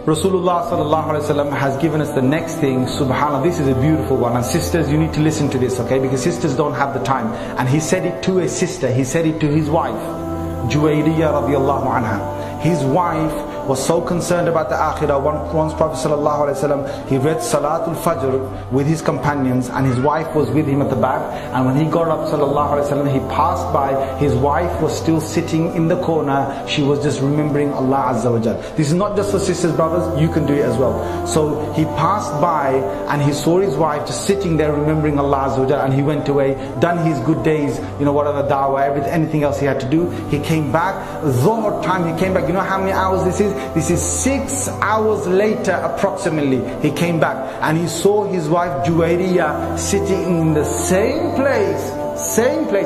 Rasulullah sallallahu alaihi wasallam has given us the next thing. Subhanallah, this is a beautiful one. And sisters, you need to listen to this, okay? Because sisters don't have the time. And he said it to a sister. He said it to his wife, Juwayriyah radiallahu anha. His wife was so concerned about the akhirah. Once Prophet sallallahu alaihi wasallam, he read Salatul Fajr with his companions, and his wife was with him at the back. And when he got up sallallahu alaihi wasallam, he passed by. His wife was still sitting in the corner. She was just remembering Allah Azza wa Jal. This is not just for sisters, brothers. You can do it as well. So he passed by and he saw his wife just sitting there remembering Allah Azza wa Jal, and he went away, done his good days, whatever da'wah, anything else he had to do. He came back. Dhuhr time he came back. You know how many hours this is? This is 6 hours later approximately. He came back and he saw his wife Juwayriyah sitting in the same place.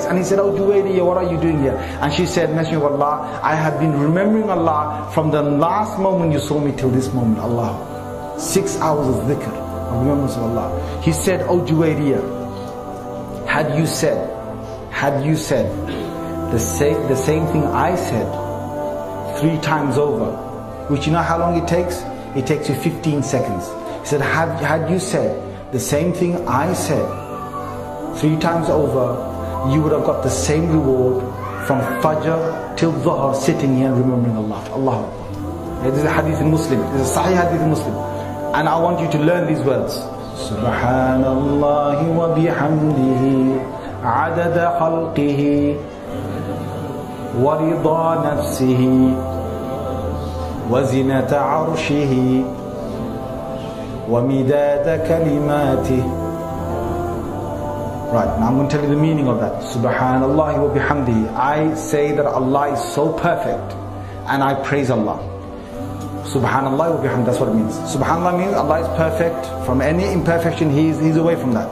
And he said, "Oh Juwayriyah, what are you doing here?" And she said, "Messenger of Allah, I have been remembering Allah from the last moment you saw me till this moment." Allah, 6 hours of dhikr, of remembrance of Allah. He said, "Oh Juwayriyah, had you said the same thing I said 3 times over," which you know how long it takes? It takes you 15 seconds. He said, had you said the same thing I said 3 times over, you would have got the same reward from Fajr till Dhuhr, sitting here and remembering Allah. Allahu Akbar. This is a hadith in Muslim. This is a Sahih hadith in Muslim. And I want you to learn these words. Subhanallah wa bihamdihi adada khalqihi wa rida nafsihi وزنة عرشه ومداد كلماته. Right, now I'm going to tell you the meaning of that. Subhanallah wa bihamdihi. I say that Allah is so perfect and I praise Allah. Subhanallah wa bihamdihi, that's what it means. Subhanallah means Allah is perfect. From any imperfection, He's away from that.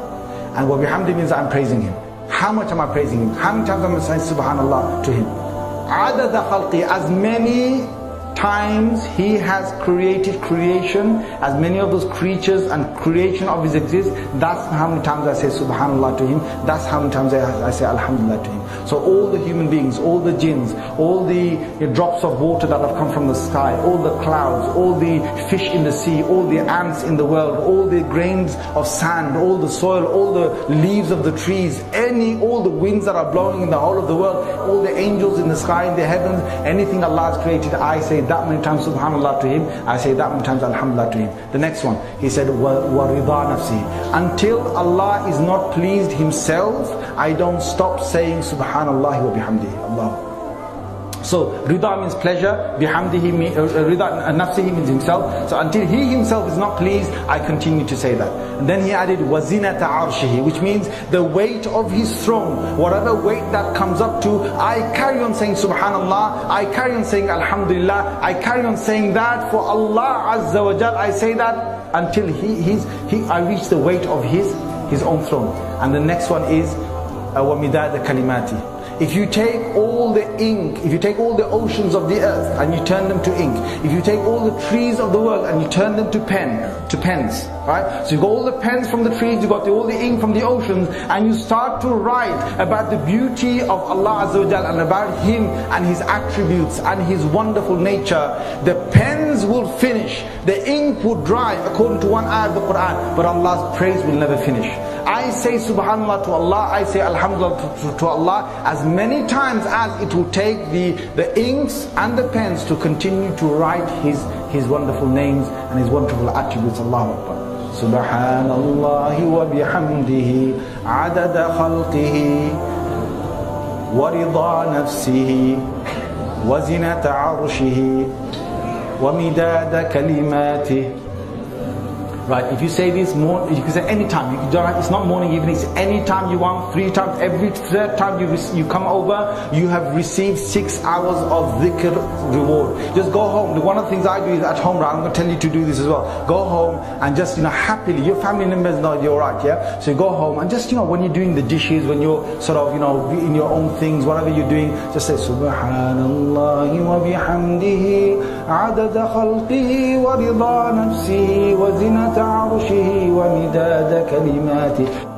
And wa bihamdihi means I'm praising Him. How much am I praising Him? How many times am I saying Subhanallah to Him? Adad khalqi, as many times He has created creation, as many of those creatures and creation of His exist, that's how many times I say Subhanallah to Him. That's how many times I say Alhamdulillah to Him. So all the human beings, all the jinns, all the drops of water that have come from the sky, all the clouds, all the fish in the sea, all the ants in the world, all the grains of sand, all the soil, all the leaves of the trees, all the winds that are blowing in the whole of the world, all the angels in the sky, in the heavens, anything Allah has created, I say that many times Subhanallah to Him, I say that many times Alhamdulillah to Him. The next one, he said, وَرِضَى نَفْسِهِ. Until Allah is not pleased Himself, I don't stop saying Subhanallah wa bihamdihi. Allah. So rida means pleasure, bihamdihi rida nafsihi means himself. So until He Himself is not pleased, I continue to say that. And then he added wazinata arshihi, which means the weight of His throne, whatever weight that comes up to, I carry on saying Subhanallah, I carry on saying Alhamdulillah, I carry on saying that for Allah Azza wa Jal. I say that until I reach the weight of His own throne. And the next one is وَمِدَادَ كَلِمَاتِ. If you take all the ink, if you take all the oceans of the earth and you turn them to ink, if you take all the trees of the world and you turn them to pens, right? So you got all the pens from the trees, you got all the ink from the oceans, and you start to write about the beauty of Allah Azza wa Jal and about Him and His attributes and His wonderful nature. The pens will finish, the ink will dry according to one ayah of the Quran, but Allah's praise will never finish. I say Subhanallah to Allah, I say Alhamdulillah to Allah as many times as it will take the inks and the pens to continue to write His wonderful names and His wonderful attributes. Allahu Akbar. Subhanallah wa bihamdihi adada khalqihi wa rida nafsihi wa zinata arshihi wa midada kalimatihi. Right, if you say this, you can say any time. It's not morning, evening, it's any time you want, 3 times. Every third time you come over, you have received 6 hours of dhikr reward. Just go home. One of the things I do is at home, right? I'm going to tell you to do this as well. Go home and just, happily, your family members know you're right, yeah? So you go home and just, when you're doing the dishes, when you're sort of, in your own things, whatever you're doing, just say, Subhanallah wa bihamdihi adada khalqihi wa rida nafsihi wa zinata عرشه ومداد كلماته.